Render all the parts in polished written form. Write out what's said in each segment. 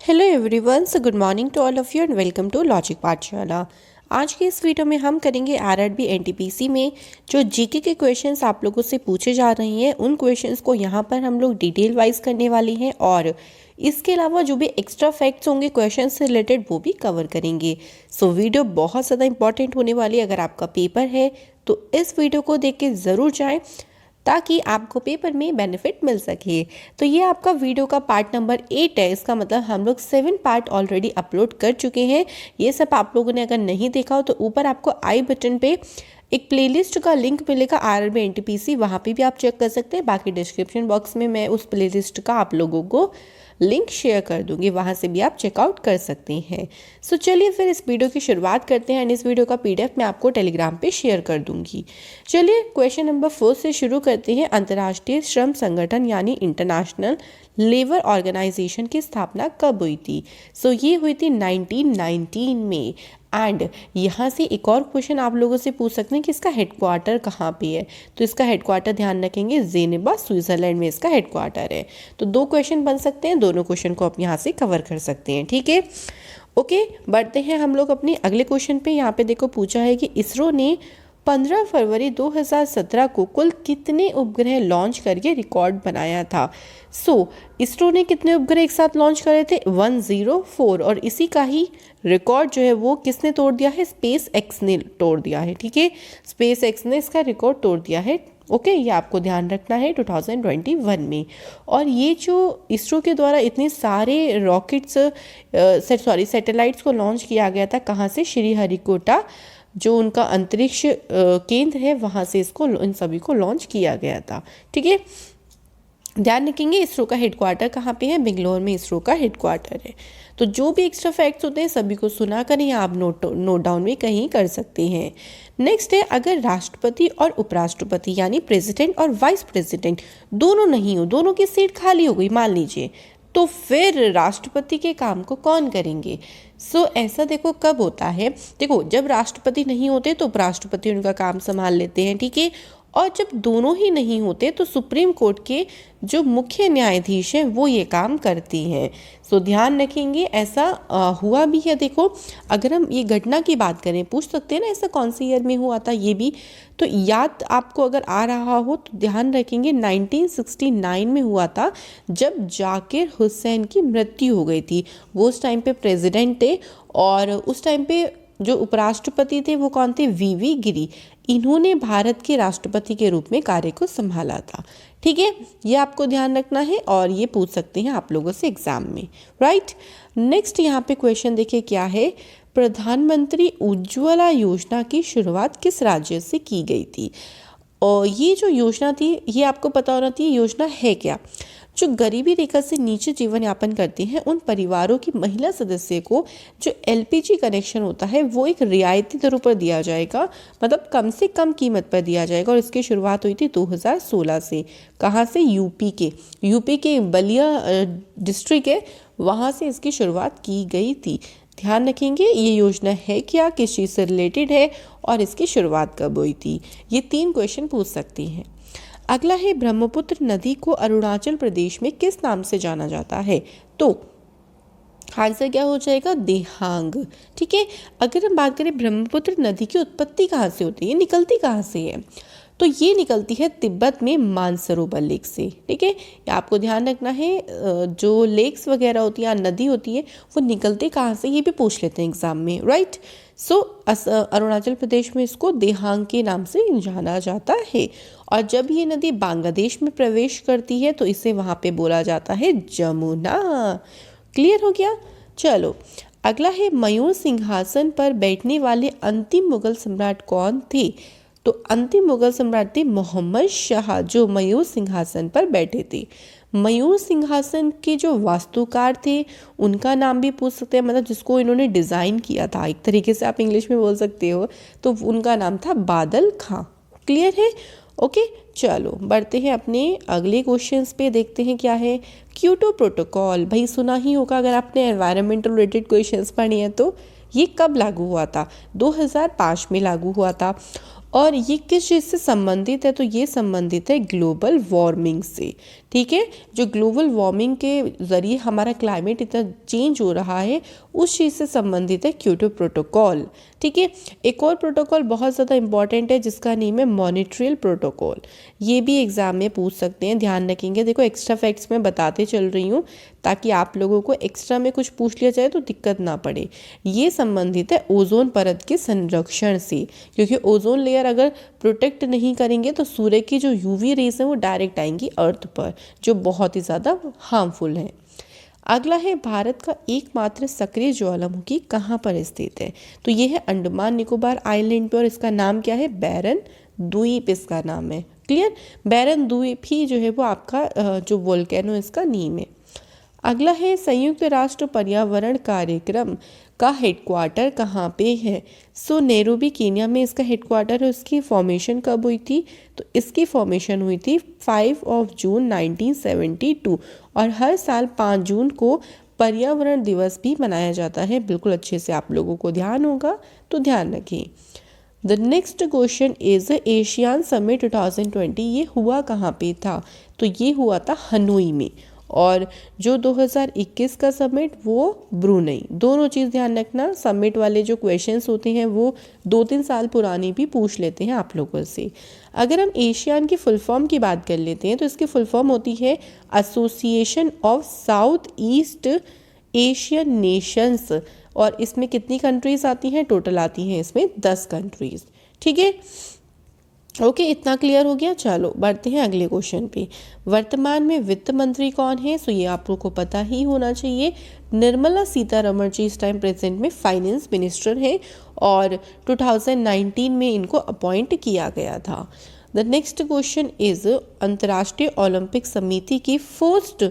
Hello everyone, so good morning to all of you and welcome to logic Pathshala. आज के इस video में हम करेंगे आरआरबी एनटीपीसी में जो जीके के क्वेश्चंस आप लोगों से पूछे जा रहे हैं उन क्वेश्चंस को यहाँ पर हम लोग डिटेल वाइज करने वाले हैं और इसके अलावा जो भी एक्स्ट्रा फैक्ट्स होंगे क्वेश्चन से रिलेटेड वो भी कवर करेंगे। सो वीडियो बहुत ज़्यादा इंपॉर्टेंट होने वाली है। अगर आपका पेपर है तो इस वीडियो को देख के ज़रूर जाएँ ताकि आपको पेपर में बेनिफिट मिल सके। तो ये आपका वीडियो का पार्ट नंबर 8 है। इसका मतलब हम लोग 7 पार्ट ऑलरेडी अपलोड कर चुके हैं। ये सब आप लोगों ने अगर नहीं देखा हो तो ऊपर आपको आई बटन पे एक प्लेलिस्ट का लिंक मिलेगा आरआरबी एनटीपीसी, वहाँ पे भी आप चेक कर सकते हैं। बाकी डिस्क्रिप्शन बॉक्स में मैं उस प्लेलिस्ट का आप लोगों को लिंक शेयर कर दूंगी, वहाँ से भी आप चेकआउट कर सकते हैं। सो चलिए फिर इस वीडियो की शुरुआत करते हैं एंड इस वीडियो का पीडीएफ मैं आपको टेलीग्राम पे शेयर कर दूंगी। चलिए क्वेश्चन नंबर 4 से शुरू करते हैं। अंतर्राष्ट्रीय श्रम संगठन यानी इंटरनेशनल लेबर ऑर्गेनाइजेशन की स्थापना कब हुई थी? सो ये हुई थी 1919 में। एंड यहाँ से एक और क्वेश्चन आप लोगों से पूछ सकते हैं कि इसका हेडक्वार्टर कहाँ पे है। तो इसका हेडक्वार्टर ध्यान रखेंगे जेनेवा, स्विट्जरलैंड में इसका हेडक्वार्टर है। तो 2 क्वेश्चन बन सकते हैं, दोनों क्वेश्चन को आप यहाँ से कवर कर सकते हैं। ठीक है, ओके बढ़ते हैं हम लोग अपने अगले क्वेश्चन पे। यहाँ पे देखो पूछा है कि इसरो ने 15 फरवरी 2017 को कुल कितने उपग्रह लॉन्च करके रिकॉर्ड बनाया था? इसरो ने कितने उपग्रह एक साथ लॉन्च करे थे? 104। और इसी का ही रिकॉर्ड जो है वो किसने तोड़ दिया है? स्पेस एक्स ने तोड़ दिया है। ठीक है, स्पेस एक्स ने इसका रिकॉर्ड तोड़ दिया है। ओके, ये आपको ध्यान रखना है 2021 में। और ये जो इसरो के द्वारा इतने सारे रॉकेट्स सैटेलाइट्स को लॉन्च किया गया था, कहाँ से? श्रीहरिकोटा जो उनका अंतरिक्ष केंद्र है वहाँ से इसको इन सभी को लॉन्च किया गया था। ठीक है, ध्यान रखेंगे इसरो का हेडक्वार्टर कहाँ पे है? बेंगलोर में इसरो का हेडक्वार्टर है। तो जो भी एक्स्ट्रा फैक्ट्स होते हैं सभी को सुना करें या आप नोट डाउन भी कहीं कर सकते हैं। नेक्स्ट है, अगर राष्ट्रपति और उपराष्ट्रपति यानी प्रेसिडेंट और वाइस प्रेसिडेंट दोनों नहीं हो, दोनों की सीट खाली हो गई मान लीजिए, तो फिर राष्ट्रपति के काम को कौन करेंगे? ऐसा देखो कब होता है, देखो जब राष्ट्रपति नहीं होते तो उपराष्ट्रपति उनका काम संभाल लेते हैं। ठीक है, और जब दोनों ही नहीं होते तो सुप्रीम कोर्ट के जो मुख्य न्यायाधीश हैं वो ये काम करती हैं। ध्यान रखेंगे ऐसा हुआ भी है। देखो अगर हम ये घटना की बात करें, पूछ सकते हैं ना ऐसा कौन से ईयर में हुआ था, ये भी तो याद आपको अगर आ रहा हो तो ध्यान रखेंगे 1969 में हुआ था, जब जाकिर हुसैन की मृत्यु हो गई थी। वो उस टाइम पे प्रेसिडेंट थे और उस टाइम पे जो उपराष्ट्रपति थे वो कौन थे? वीवी गिरी। इन्होंने भारत के राष्ट्रपति के रूप में कार्य को संभाला था। ठीक है, ये आपको ध्यान रखना है और ये पूछ सकते हैं आप लोगों से एग्जाम में, राइट। नेक्स्ट यहाँ पे क्वेश्चन देखिए क्या है, प्रधानमंत्री उज्ज्वला योजना की शुरुआत किस राज्य से की गई थी? और ये जो योजना थी ये आपको पता होना चाहिए योजना है क्या। जो गरीबी रेखा से नीचे जीवन यापन करते हैं उन परिवारों की महिला सदस्य को जो एलपीजी कनेक्शन होता है वो एक रियायती दरों पर दिया जाएगा, मतलब कम से कम कीमत पर दिया जाएगा। और इसकी शुरुआत हुई थी 2016 से। कहाँ से? यूपी के बलिया डिस्ट्रिक्ट है, वहाँ से इसकी शुरुआत की गई थी। ध्यान रखेंगे ये योजना है क्या, किस चीज़ से रिलेटेड है और इसकी शुरुआत कब हुई थी। ये 3 क्वेश्चन पूछ सकती हैं। अगला है, ब्रह्मपुत्र नदी को अरुणाचल प्रदेश में किस नाम से जाना जाता है? तो आंसर क्या हो जाएगा? देहांग। ठीक है, अगर हम बात करें ब्रह्मपुत्र नदी की उत्पत्ति कहाँ से होती है, निकलती कहाँ से है, तो ये निकलती है तिब्बत में मानसरोवर लेक से। ठीक है, आपको ध्यान रखना है जो लेक्स वगैरह होती है, नदी होती है, वो निकलते कहाँ से ये भी पूछ लेते हैं एग्जाम में, राइट। अरुणाचल प्रदेश में इसको देहांग के नाम से जाना जाता है। और जब ये नदी बांग्लादेश में प्रवेश करती है तो इसे वहाँ पे बोला जाता है जमुना। क्लियर हो गया? चलो अगला है, मयूर सिंहासन पर बैठने वाले अंतिम मुगल सम्राट कौन थे? तो अंतिम मुगल सम्राट थे मोहम्मद शाह, जो मयूर सिंहासन पर बैठे थे। मयूर सिंहासन के जो वास्तुकार थे उनका नाम भी पूछ सकते हैं, मतलब जिसको इन्होंने डिज़ाइन किया था, एक तरीके से आप इंग्लिश में बोल सकते हो, तो उनका नाम था बादल खां। क्लियर है? ओके, चलो बढ़ते हैं अपने अगले क्वेश्चंस पे, देखते हैं क्या है। क्योटो प्रोटोकॉल, भाई सुना ही होगा अगर आपने एनवायरमेंटल रिलेटेड क्वेश्चंस पढ़े हैं तो। ये कब लागू हुआ था? 2005 में लागू हुआ था। और ये किस चीज़ से संबंधित है, तो ये संबंधित है ग्लोबल वार्मिंग से। ठीक है, जो ग्लोबल वार्मिंग के ज़रिए हमारा क्लाइमेट इतना चेंज हो रहा है उस चीज़ से संबंधित है क्योटो प्रोटोकॉल। ठीक है, एक और प्रोटोकॉल बहुत ज़्यादा इंपॉर्टेंट है जिसका नेम है मॉनिट्रियल प्रोटोकॉल। ये भी एग्जाम में पूछ सकते हैं, ध्यान रखेंगे। देखो एक्स्ट्रा फैक्ट्स मैं बताते चल रही हूँ ताकि आप लोगों को एक्स्ट्रा में कुछ पूछ लिया जाए तो दिक्कत ना पड़े। ये संबंधित है ओजोन परत के संरक्षण से, क्योंकि ओजोन लेयर अगर प्रोटेक्ट नहीं करेंगे तो सूर्य की जो यूवी रेज है वो डायरेक्ट आएंगी अर्थ पर, जो बहुत ही ज़्यादा हार्मफुल है। अगला है भारत का एकमात्र सक्रिय ज्वालामुखी कहाँ पर स्थित है, तो ये है अंडमान निकोबार आइलैंड पे और इसका नाम क्या है, बैरन द्वीप इसका नाम है। क्लियर, बैरन द्वीप ही जो है वो आपका जो वोल्केनो इसका नेम है। अगला है संयुक्त राष्ट्र पर्यावरण कार्यक्रम का हेडक्वार्टर कहाँ पे है, सो नैरोबी केन्या में इसका हेडक्वार्टर है। उसकी फॉर्मेशन कब हुई थी, तो इसकी फॉर्मेशन हुई थी 5 जून 1972 और हर साल 5 जून को पर्यावरण दिवस भी मनाया जाता है। बिल्कुल अच्छे से आप लोगों को ध्यान होगा तो ध्यान रखें। The next question is ASEAN summit 2020, ये हुआ कहाँ पे था, तो ये हुआ था हनोई में। और जो 2021 का समिट वो ब्रुनई। दोनों चीज़ ध्यान रखना, समिट वाले जो क्वेश्चंस होते हैं वो 2-3 साल पुराने भी पूछ लेते हैं आप लोगों से। अगर हम एशियान की फुल फॉर्म की बात कर लेते हैं तो इसकी फुल फॉर्म होती है association of south east Asian Nations. और इसमें कितनी कंट्रीज आती हैं, टोटल आती हैं इसमें 10 कंट्रीज। ठीक है, ओके, इतना क्लियर हो गया। चलो बढ़ते हैं अगले क्वेश्चन पे। वर्तमान में वित्त मंत्री कौन है, सो ये आप लोगों को पता ही होना चाहिए। निर्मला सीतारमण जी इस टाइम प्रेजेंट में फाइनेंस मिनिस्टर हैं और 2019 में इनको अपॉइंट किया गया था। द नेक्स्ट क्वेश्चन इज अंतर्राष्ट्रीय ओलंपिक समिति की फर्स्ट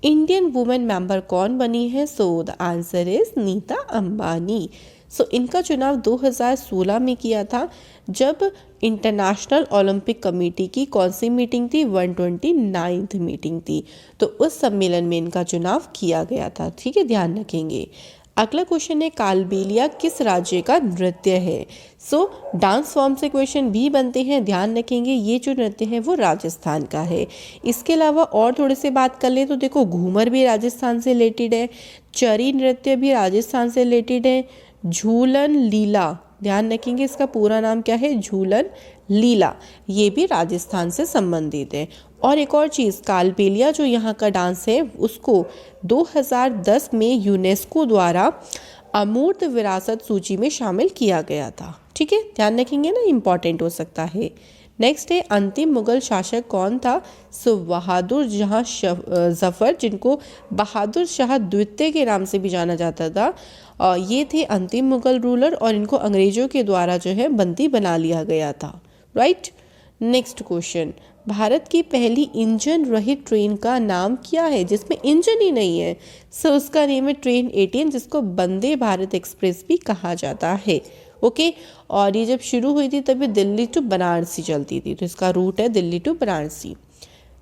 इंडियन वुमेन मेंबर कौन बनी है, so the answer is Nita Ambani. So इनका चुनाव 2016 में किया था जब इंटरनेशनल ओलंपिक कमेटी की कौन सी मीटिंग थी, 129th मीटिंग थी, तो उस सम्मेलन में इनका चुनाव किया गया था। ठीक है, ध्यान रखेंगे। अगला क्वेश्चन है कालबेलिया किस राज्य का नृत्य है, सो डांस फॉर्म से क्वेश्चन भी बनते हैं, ध्यान रखेंगे। ये जो नृत्य है वो राजस्थान का है। इसके अलावा और थोड़े से बात कर ले तो देखो घूमर भी राजस्थान से रिलेटेड है, चरी नृत्य भी राजस्थान से रिलेटेड है, झूलन लीला, ध्यान रखेंगे इसका पूरा नाम क्या है, झूलन लीला, ये भी राजस्थान से संबंधित है। और एक और चीज़, कालबेलिया जो यहाँ का डांस है उसको 2010 में यूनेस्को द्वारा अमूर्त विरासत सूची में शामिल किया गया था। ठीक है, ध्यान रखेंगे ना, इम्पॉर्टेंट हो सकता है। नेक्स्ट है अंतिम मुगल शासक कौन था, सो बहादुर शाह जफर, जिनको बहादुर शाह द्वितीय के नाम से भी जाना जाता था। ये थे अंतिम मुगल रूलर और इनको अंग्रेजों के द्वारा जो है बंदी बना लिया गया था। राइट, नेक्स्ट क्वेश्चन, भारत की पहली इंजन रहित ट्रेन का नाम क्या है जिसमें इंजन ही नहीं है, सो उसका नेम है ट्रेन 18 जिसको वंदे भारत एक्सप्रेस भी कहा जाता है। ओके, और ये जब शुरू हुई थी तभी दिल्ली टू बनारसी चलती थी, तो इसका रूट है दिल्ली टू बनारसी।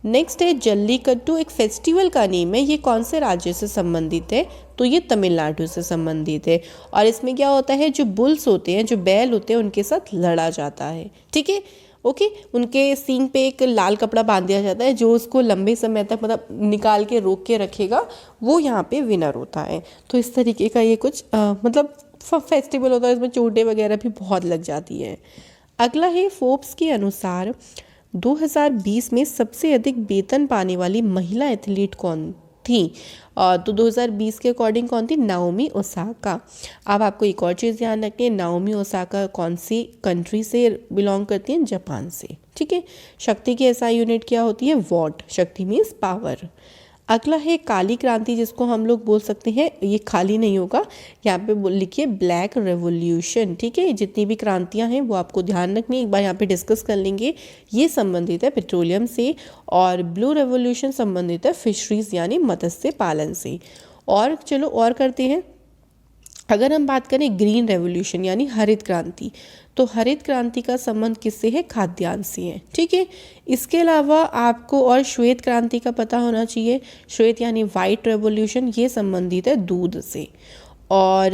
नेक्स्ट है जल्लीकट्टू, एक फेस्टिवल का नेम है, ये कौन से राज्य से संबंधित है, तो ये तमिलनाडु से संबंधित है। और इसमें क्या होता है, जो बुल्स होते हैं, जो बैल होते हैं, उनके साथ लड़ा जाता है। ठीक है, ओके, उनके सींग पे एक लाल कपड़ा बांध दिया जाता है, जो उसको लंबे समय तक मतलब निकाल के रोक के रखेगा, वो यहाँ पे विनर होता है। तो इस तरीके का ये कुछ मतलब फेस्टिवल होता है, इसमें चोटें वगैरह भी बहुत लग जाती है। अगला है फोर्ब्स के अनुसार 2020 में सबसे अधिक वेतन पाने वाली महिला एथलीट कौन थी, तो 2020 के अकॉर्डिंग कौन थी, नाओमी ओसाका। अब आपको एक और चीज़ ध्यान रखनी है, नाओमी ओसाका कौन सी कंट्री से बिलोंग करती हैं, जापान से। ठीक है, शक्ति की एसआई यूनिट क्या होती है, वॉट, शक्ति मीन्स पावर। अगला है काली क्रांति, जिसको हम लोग बोल सकते हैं, ये खाली नहीं होगा, यहाँ पे लिखिए ब्लैक रेवोल्यूशन। ठीक है, जितनी भी क्रांतियाँ हैं वो आपको ध्यान रखनी है, एक बार यहाँ पे डिस्कस कर लेंगे। ये संबंधित है पेट्रोलियम से, और ब्लू रेवोल्यूशन संबंधित है फिशरीज यानी मत्स्य पालन से। और चलो और करते हैं, अगर हम बात करें ग्रीन रेवोल्यूशन यानी हरित क्रांति, तो हरित क्रांति का संबंध किससे है, खाद्यान्न से है। ठीक है, इसके अलावा आपको और श्वेत क्रांति का पता होना चाहिए, श्वेत यानी वाइट रेवोल्यूशन, ये संबंधित है दूध से। और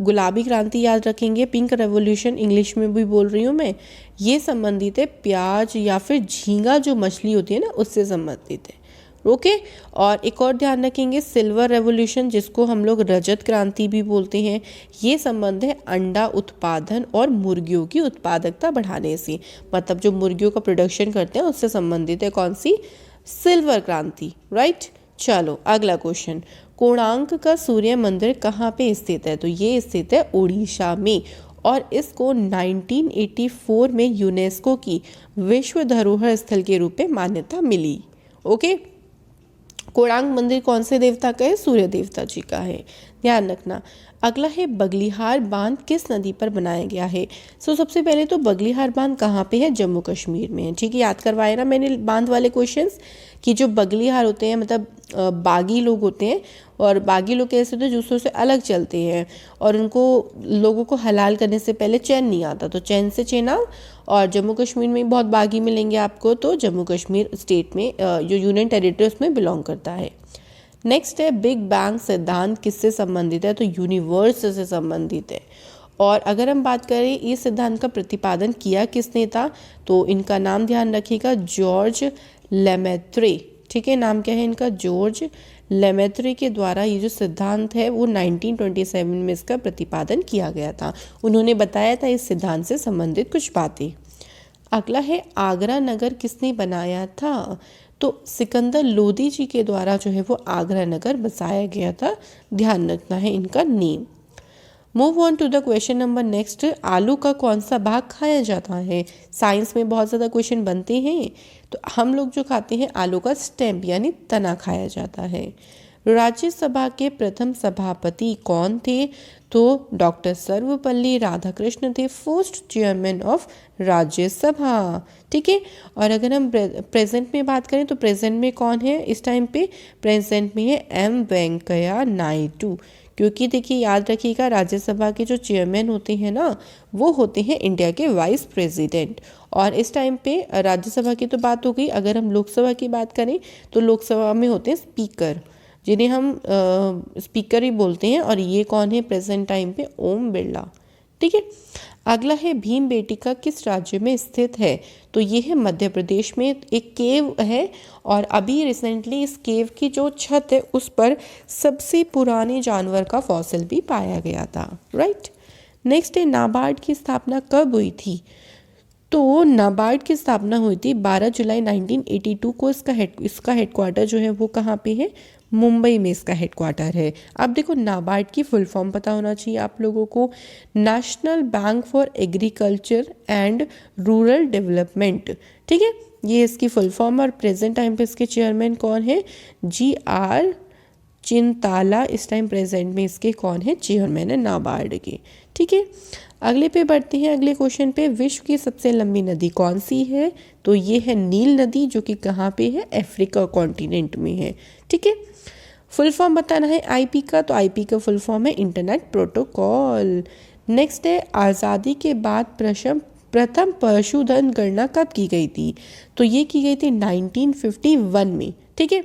गुलाबी क्रांति याद रखेंगे, पिंक रेवोल्यूशन इंग्लिश में भी बोल रही हूँ मैं, ये संबंधित है प्याज या फिर झींगा जो मछली होती है ना उससे संबंधित है। ओके और एक और ध्यान रखेंगे, सिल्वर रेवोल्यूशन जिसको हम लोग रजत क्रांति भी बोलते हैं, ये संबंध है अंडा उत्पादन और मुर्गियों की उत्पादकता बढ़ाने से, मतलब जो मुर्गियों का प्रोडक्शन करते हैं उससे संबंधित है कौन सी, सिल्वर क्रांति, राइट। चलो अगला क्वेश्चन, कोणार्क का सूर्य मंदिर कहाँ पे स्थित है, तो ये स्थित है उड़ीसा में और इसको 1984 में यूनेस्को की विश्व धरोहर स्थल के रूप में मान्यता मिली। ओके कोणार्क मंदिर कौन से देवता का है, सूर्य देवता जी का है, ध्यान रखना। अगला है बगलिहार बांध किस नदी पर बनाया गया है। सबसे पहले तो बगलिहार बांध कहाँ पे है, जम्मू कश्मीर में है। ठीक है याद करवाए ना मैंने बांध वाले क्वेश्चंस कि जो बगलिहार होते हैं मतलब बागी लोग होते हैं और बागी लोग कैसे होते हैं दूसरों से अलग चलते हैं और उनको लोगों को हलाल करने से पहले चैन नहीं आता, तो चैन से चेनाव। और जम्मू कश्मीर में बहुत बागी मिलेंगे आपको, तो जम्मू कश्मीर स्टेट में जो यूनियन टेरिटरी उसमें बिलोंग करता है। नेक्स्ट है बिग बैंग सिद्धांत किससे संबंधित है, तो यूनिवर्स से संबंधित है। और अगर हम बात करें इस सिद्धांत का प्रतिपादन किया किसने था, तो इनका नाम ध्यान रखिएगा, जॉर्ज लेमेत्रे। ठीक है नाम क्या है इनका, जॉर्ज लेमेत्रे के द्वारा ये जो सिद्धांत है वो 1927 में इसका प्रतिपादन किया गया था। उन्होंने बताया था इस सिद्धांत से संबंधित कुछ बातें। अगला है आगरा नगर किसने बनाया था, तो सिकंदर लोदी जी के द्वारा जो है वो आगरा नगर बसाया गया था, ध्यान रखना है इनका name. Move on to the question number next, आलू का कौन सा भाग खाया जाता है। साइंस में बहुत ज़्यादा क्वेश्चन बनते हैं, तो हम लोग जो खाते हैं आलू का स्टेम यानी तना खाया जाता है। राज्यसभा के प्रथम सभापति कौन थे, तो डॉक्टर सर्वपल्ली राधाकृष्ण थे, फर्स्ट चेयरमैन ऑफ राज्यसभा। ठीक है और अगर हम प्रेजेंट में बात करें तो प्रेजेंट में कौन है इस टाइम पे, प्रेजेंट में है एम वेंकैया नायडू। क्योंकि देखिए याद रखिएगा राज्यसभा के जो चेयरमैन होते हैं ना वो होते हैं इंडिया के वाइस प्रेसिडेंट। और इस टाइम पे राज्यसभा की तो बात हो गई, अगर हम लोकसभा की बात करें तो लोकसभा में होते हैं स्पीकर, जिन्हें हम स्पीकर ही बोलते हैं, और ये कौन है प्रेजेंट टाइम पे, ओम बिरला। ठीक है अगला है भीम बेटिका किस राज्य में स्थित है, तो ये है मध्य प्रदेश में, एक केव है और अभी रिसेंटली इस केव की जो छत है उस पर सबसे पुराने जानवर का फॉसिल भी पाया गया था, राइट। नेक्स्ट है नाबार्ड की स्थापना कब हुई थी, तो नाबार्ड की स्थापना हुई थी 12 जुलाई 1982 को। इसका हेडक्वार्टर जो है वो कहाँ पे है, मुंबई में इसका हेडक्वार्टर है। अब देखो नाबार्ड की फुल फॉर्म पता होना चाहिए आप लोगों को, national bank for agriculture and rural development. ठीक है ये इसकी फुल फॉर्म, और प्रेजेंट टाइम पे इसके चेयरमैन कौन है, GR चिंताला इस टाइम प्रेजेंट में इसके कौन है, चेयरमैन है नाबार्ड के। ठीक है अगले पे बढ़ते हैं, अगले क्वेश्चन पे, विश्व की सबसे लंबी नदी कौन सी है, तो ये है नील नदी जो कि कहाँ पे है, अफ्रीका कॉन्टिनेंट में है। ठीक है फुल फॉर्म बताना है आईपी का, तो आईपी का फुल फॉर्म है इंटरनेट प्रोटोकॉल। नेक्स्ट है आज़ादी के बाद प्रथम पशुधन गणना कब की गई थी, तो ये की गई थी 1951 में। ठीक है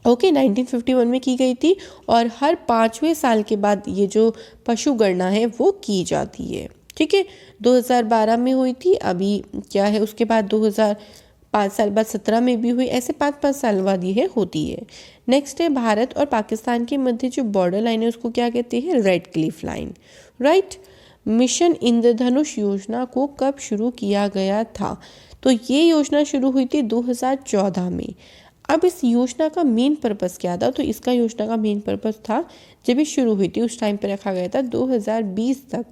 ओके 1951 में की गई थी, और हर 5वें साल के बाद ये जो पशु गणना है वो की जाती है। ठीक है 2012 में हुई थी, अभी क्या है उसके बाद 2005 साल बाद 17 में भी हुई, ऐसे 5-5 साल बाद ये होती है। नेक्स्ट है भारत और पाकिस्तान के मध्य जो बॉर्डर लाइन है उसको क्या कहते हैं, Radcliffe line, right. Mission Indradhanush योजना को कब शुरू किया गया था, तो ये योजना शुरू हुई थी 2014 में। अब इस योजना का मेन पर्पस क्या था, तो इसका योजना का मेन पर्पस था जब ये शुरू हुई थी उस टाइम पे रखा गया था 2020 तक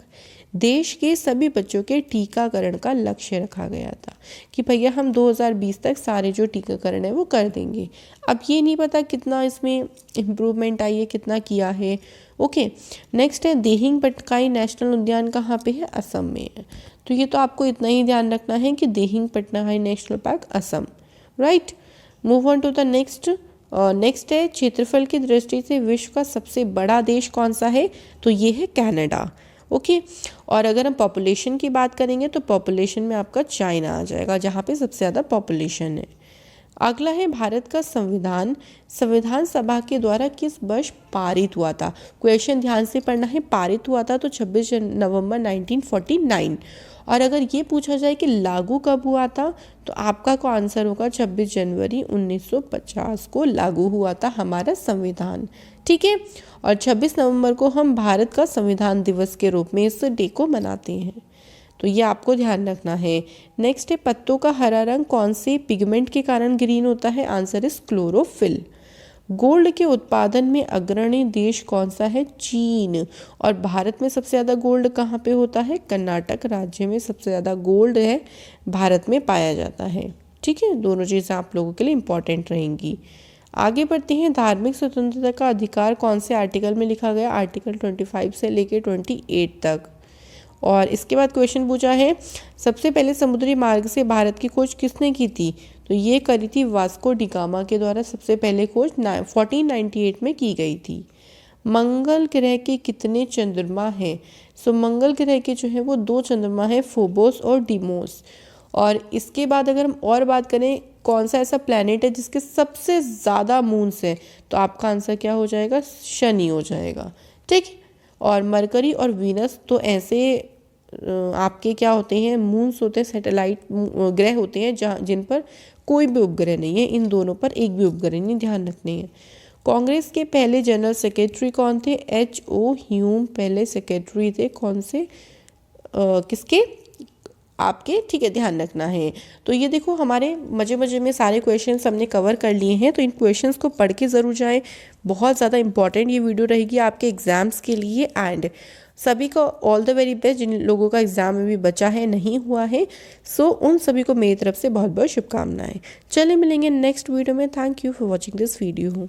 देश के सभी बच्चों के टीकाकरण का लक्ष्य रखा गया था कि भैया हम 2020 तक सारे जो टीकाकरण है वो कर देंगे। अब ये नहीं पता कितना इसमें इम्प्रूवमेंट आई है, कितना किया है। ओके नेक्स्ट है देहिंग पटकाई नेशनल उद्यान कहाँ पे है, असम में है। तो ये तो आपको इतना ही ध्यान रखना है कि Dehing Patkai national park Assam, right. Move on to the next. Next है क्षेत्रफल की दृष्टि से विश्व का सबसे बड़ा देश कौन सा है, तो ये है कनाडा। ओके और अगर हम पॉपुलेशन की बात करेंगे तो पॉपुलेशन में आपका चाइना आ जाएगा जहाँ पे सबसे ज़्यादा पॉपुलेशन है। अगला है भारत का संविधान संविधान सभा के द्वारा किस वर्ष पारित हुआ था। क्वेश्चन ध्यान से पढ़ना है। पारित हुआ था तो 26 नवंबर 1949। और अगर ये पूछा जाए कि लागू कब हुआ था तो आपका को आंसर होगा 26 जनवरी 1950 को लागू हुआ था हमारा संविधान। ठीक है। और 26 नवंबर को हम भारत का संविधान दिवस के रूप में इस डे को मनाते हैं, तो ये आपको ध्यान रखना है। नेक्स्ट है पत्तों का हरा रंग कौन से पिगमेंट के कारण ग्रीन होता है। Answer is chlorophyll. गोल्ड के उत्पादन में अग्रणी देश कौन सा है। चीन। और भारत में सबसे ज़्यादा गोल्ड कहाँ पे होता है। कर्नाटक राज्य में सबसे ज़्यादा गोल्ड है भारत में पाया जाता है। ठीक है, दोनों चीज़ें आप लोगों के लिए इंपॉर्टेंट रहेंगी। आगे बढ़ते हैं। धार्मिक स्वतंत्रता का अधिकार कौन से आर्टिकल में लिखा गया। आर्टिकल 25 से लेकर 28 तक। और इसके बाद क्वेश्चन पूछा है सबसे पहले समुद्री मार्ग से भारत की खोज किसने की थी। तो ये करी थी वास्को डी गामा के द्वारा सबसे पहले खोज 1498 में की गई थी। मंगल ग्रह के कितने चंद्रमा हैं। सो मंगल ग्रह के जो है वो 2 चंद्रमा है, फोबोस और डिमोस। और इसके बाद अगर हम और बात करें कौन सा ऐसा प्लैनेट है जिसके सबसे ज़्यादा मून्स है, तो आपका आंसर क्या हो जाएगा। शनि हो जाएगा। ठीक। और मरकरी और वीनस तो ऐसे आपके क्या होते हैं, मून्स होते हैं, सैटेलाइट ग्रह होते हैं जहाँ जिन पर कोई भी उपग्रह नहीं है। इन दोनों पर एक भी उपग्रह नहीं, ध्यान रखने हैं। कांग्रेस के पहले जनरल सेक्रेटरी कौन थे। H.O. ह्यूम पहले सेक्रेटरी थे। कौन से किसके आपके। ठीक है, ध्यान रखना है। तो ये देखो हमारे मजे मजे में सारे क्वेश्चंस हमने कवर कर लिए हैं, तो इन क्वेश्चंस को पढ़ के ज़रूर जाएं। बहुत ज़्यादा इंपॉर्टेंट ये वीडियो रहेगी आपके एग्जाम्स के लिए। एंड सभी को ऑल द वेरी बेस्ट। जिन लोगों का एग्जाम में भी बचा है, नहीं हुआ है, सो उन सभी को मेरी तरफ से बहुत बहुत शुभकामनाएं। चले मिलेंगे नेक्स्ट वीडियो में। Thank you for watching this video.